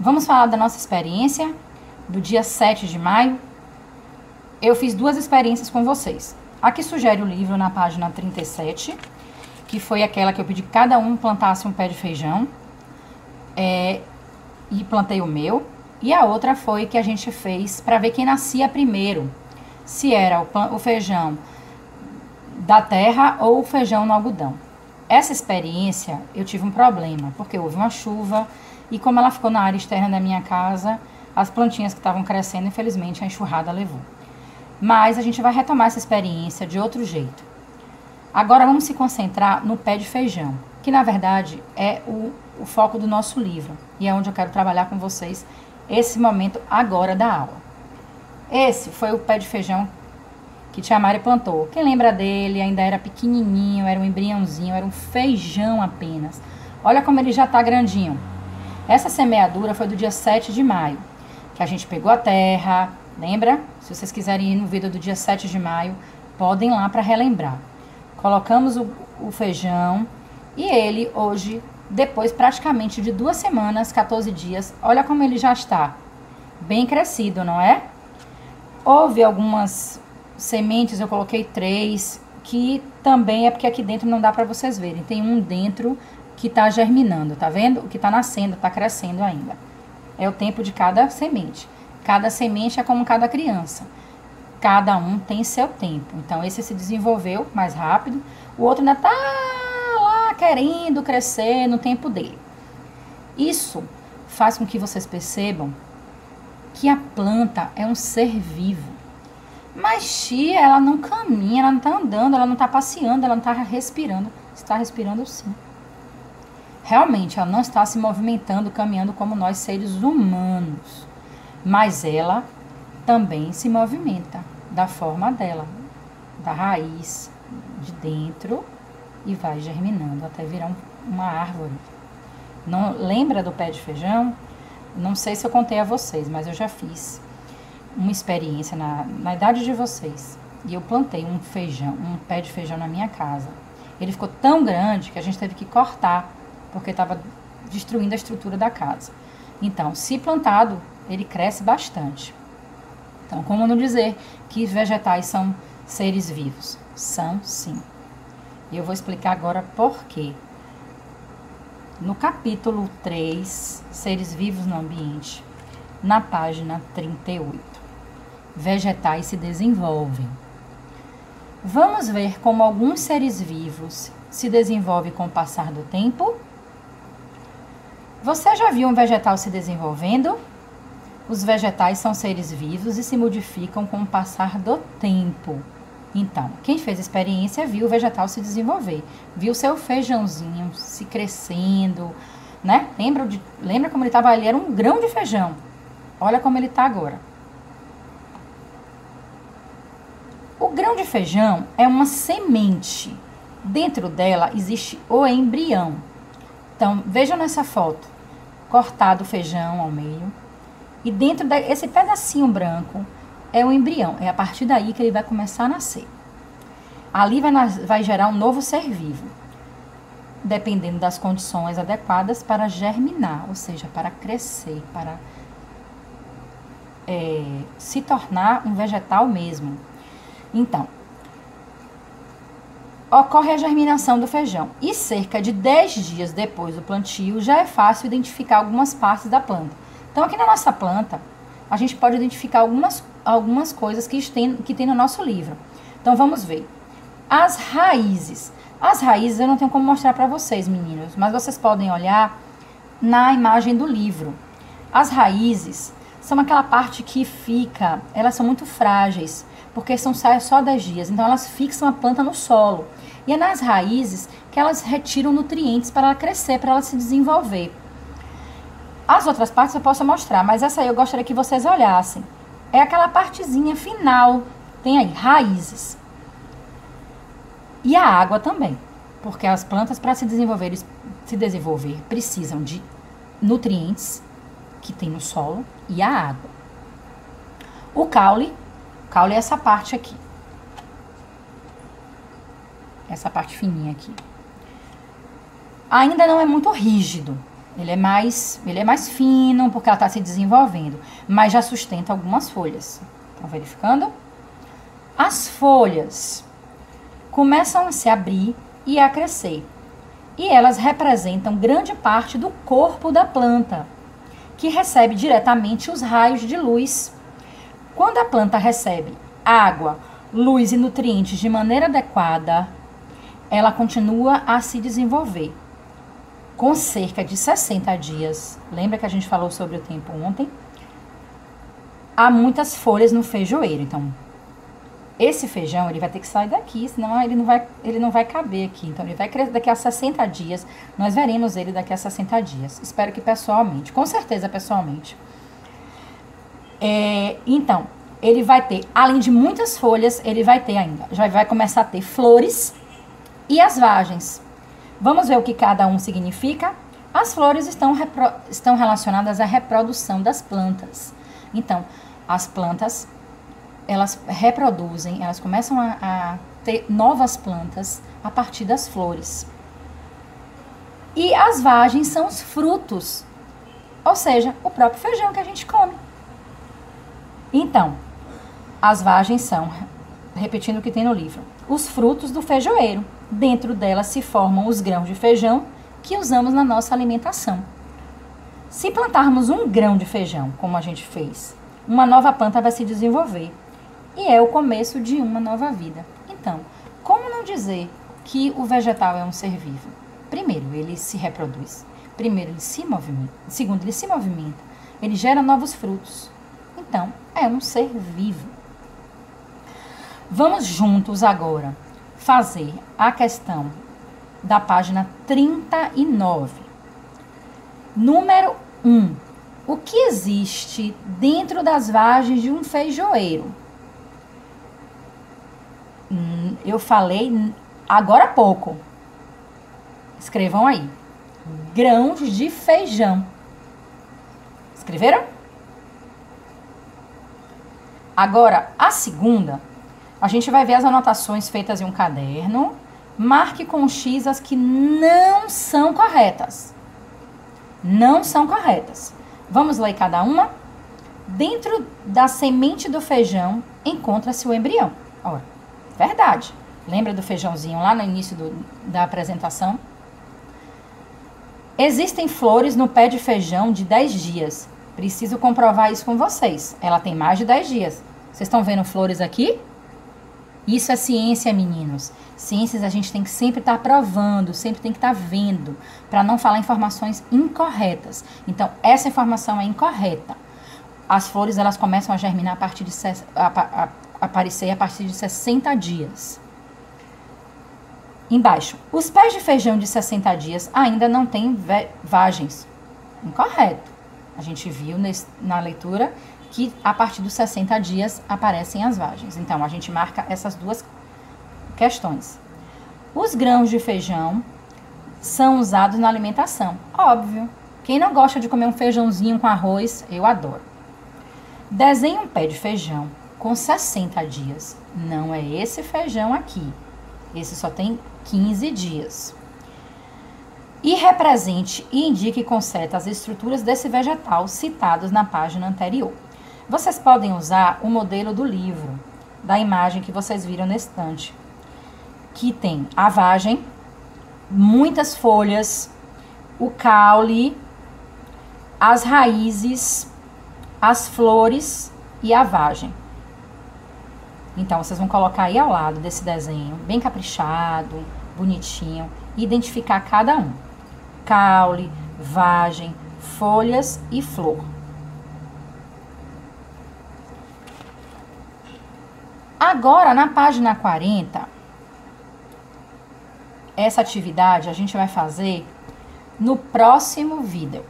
Vamos falar da nossa experiência do dia 7 de maio. Eu fiz 2 experiências com vocês. Aqui sugere o livro na página 37, que foi aquela que eu pedi que cada um plantasse um pé de feijão. E plantei o meu. E a outra foi que a gente fez para ver quem nascia primeiro. Se era o feijão da terra ou o feijão no algodão. Essa experiência eu tive um problema, porque houve uma chuva e como ela ficou na área externa da minha casa, as plantinhas que estavam crescendo, infelizmente, a enxurrada levou. Mas a gente vai retomar essa experiência de outro jeito. Agora vamos se concentrar no pé de feijão, que na verdade é o foco do nosso livro. E é onde eu quero trabalhar com vocês esse momento agora da aula. Esse foi o pé de feijão que tia Mari plantou. Quem lembra dele? Ainda era pequenininho, era um embriãozinho, era um feijão apenas. Olha como ele já está grandinho. Essa semeadura foi do dia 7 de maio, que a gente pegou a terra, lembra? Se vocês quiserem ir no vídeo do dia 7 de maio, podem ir lá para relembrar. Colocamos o feijão e ele hoje, depois praticamente de 2 semanas, 14 dias, olha como ele já está. Bem crescido, não é? Houve algumas sementes, eu coloquei 3, que também é porque aqui dentro não dá para vocês verem. Tem um dentro que tá germinando, tá vendo? O que tá nascendo, tá crescendo ainda. É o tempo de cada semente. Cada semente é como cada criança. Cada um tem seu tempo. Então, esse se desenvolveu mais rápido. O outro ainda tá lá querendo crescer no tempo dele. Isso faz com que vocês percebam que a planta é um ser vivo. Mas tia, ela não caminha, ela não tá andando, ela não tá passeando, ela não tá respirando. Está respirando sim. Realmente, ela não está se movimentando, caminhando como nós seres humanos. Mas ela também se movimenta da forma dela, da raiz, de dentro, e vai germinando até virar uma árvore. Não lembra do pé de feijão? Não sei se eu contei a vocês, mas eu já fiz uma experiência na idade de vocês. E eu plantei um pé de feijão na minha casa. Ele ficou tão grande que a gente teve que cortar, porque estava destruindo a estrutura da casa. Então, se plantado, ele cresce bastante. Então, como não dizer que vegetais são seres vivos? São, sim. E eu vou explicar agora por quê. No capítulo 3, Seres Vivos no Ambiente, na página 38, vegetais se desenvolvem. Vamos ver como alguns seres vivos se desenvolvem com o passar do tempo? Você já viu um vegetal se desenvolvendo? Os vegetais são seres vivos e se modificam com o passar do tempo. Então, quem fez a experiência viu o vegetal se desenvolver. Viu seu feijãozinho se crescendo, né? Lembra como ele estava ali? Era um grão de feijão. Olha como ele está agora. O grão de feijão é uma semente. Dentro dela existe o embrião. Então, vejam nessa foto. Cortado o feijão ao meio. E dentro desse pedacinho branco é o embrião. É a partir daí que ele vai começar a nascer. Ali vai gerar um novo ser vivo. Dependendo das condições adequadas para germinar. Ou seja, para crescer, para se tornar um vegetal mesmo. Então, ocorre a germinação do feijão. E cerca de 10 dias depois do plantio, já é fácil identificar algumas partes da planta. Então, aqui na nossa planta, a gente pode identificar algumas coisas que tem no nosso livro. Então, vamos ver. As raízes. As raízes eu não tenho como mostrar para vocês, meninos, mas vocês podem olhar na imagem do livro. As raízes são aquela parte que elas são muito frágeis, porque são só 10 dias, então elas fixam a planta no solo. E é nas raízes que elas retiram nutrientes para ela crescer, para ela se desenvolver. As outras partes eu posso mostrar, mas essa aí eu gostaria que vocês olhassem. É aquela partezinha final, tem aí, raízes. E a água também, porque as plantas para se desenvolver precisam de nutrientes que tem no solo e a água. O caule é essa parte aqui. Essa parte fininha aqui. Ainda não é muito rígido, Ele é mais fino, porque ela está se desenvolvendo, mas já sustenta algumas folhas. Estão verificando? As folhas começam a se abrir e a crescer. E elas representam grande parte do corpo da planta, que recebe diretamente os raios de luz. Quando a planta recebe água, luz e nutrientes de maneira adequada, ela continua a se desenvolver. Com cerca de 60 dias, lembra que a gente falou sobre o tempo ontem? Há muitas folhas no feijoeiro, então esse feijão ele vai ter que sair daqui, senão ele não vai caber aqui. Então ele vai crescer daqui a 60 dias, nós veremos ele daqui a 60 dias. Espero que pessoalmente, com certeza pessoalmente. Então, ele vai ter, além de muitas folhas, ele vai ter ainda, já vai começar a ter flores e as vagens. Vamos ver o que cada um significa? As flores estão relacionadas à reprodução das plantas. Então, as plantas, elas reproduzem, elas começam a ter novas plantas a partir das flores. E as vagens são os frutos, ou seja, o próprio feijão que a gente come. Então, as vagens são, repetindo o que tem no livro, os frutos do feijoeiro. Dentro delas se formam os grãos de feijão que usamos na nossa alimentação. Se plantarmos um grão de feijão, como a gente fez, uma nova planta vai se desenvolver. E é o começo de uma nova vida. Então, como não dizer que o vegetal é um ser vivo? Primeiro, ele se reproduz. Primeiro, ele se movimenta. Segundo, ele se movimenta. Ele gera novos frutos. Então, é um ser vivo. Vamos juntos agora fazer a questão da página 39. Número 1. O que existe dentro das vagens de um feijoeiro? Eu falei agora há pouco. Escrevam aí. Grãos de feijão. Escreveram? Agora, a segunda, a gente vai ver as anotações feitas em um caderno. Marque com X as que não são corretas. Não são corretas. Vamos ler cada uma? Dentro da semente do feijão encontra-se o embrião. Ora, verdade. Lembra do feijãozinho lá no início da apresentação? Existem flores no pé de feijão de 10 dias. Preciso comprovar isso com vocês. Ela tem mais de 10 dias. Vocês estão vendo flores aqui? Isso é ciência, meninos. Ciências a gente tem que sempre estar provando, sempre tem que estar vendo, para não falar informações incorretas. Então, essa informação é incorreta. As flores, elas começam a germinar a partir de aparecer a partir de 60 dias. Embaixo, os pés de feijão de 60 dias ainda não têm vagens. Incorreto. A gente viu na leitura que a partir dos 60 dias aparecem as vagens. Então, a gente marca essas duas questões. Os grãos de feijão são usados na alimentação. Óbvio. Quem não gosta de comer um feijãozinho com arroz, eu adoro. Desenhe um pé de feijão com 60 dias. Não é esse feijão aqui. Esse só tem 15 dias. E represente e indique com seta as estruturas desse vegetal citados na página anterior. Vocês podem usar o modelo do livro, da imagem que vocês viram na estante, que tem a vagem, muitas folhas, o caule, as raízes, as flores e a vagem. Então, vocês vão colocar aí ao lado desse desenho, bem caprichado, bonitinho, e identificar cada um. Caule, vagem, folhas e flor. Agora, na página 40, essa atividade a gente vai fazer no próximo vídeo.